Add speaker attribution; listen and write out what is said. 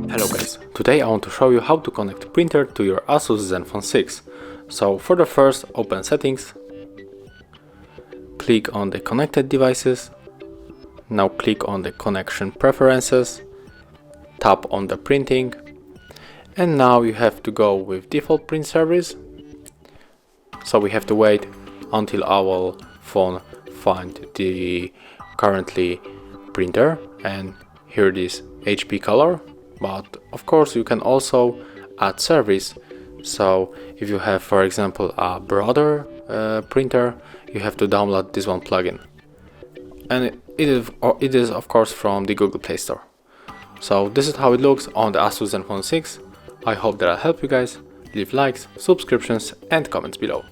Speaker 1: Hello guys, today I want to show you how to connect printer to your ASUS Zenfone 6. So for the first, open settings, click on the connected devices, now click on the connection preferences, tap on the printing, and now you have to go with default print service. So we have to wait until our phone find the currently printer, and here it is HP color. But of course you can also add service. So if you have, for example, a broader printer, you have to download this one plugin, and it is of course from the Google Play Store. So this is how it looks on the ASUS Zenfone 6. I hope that I'll help you guys. Leave likes, subscriptions and comments below.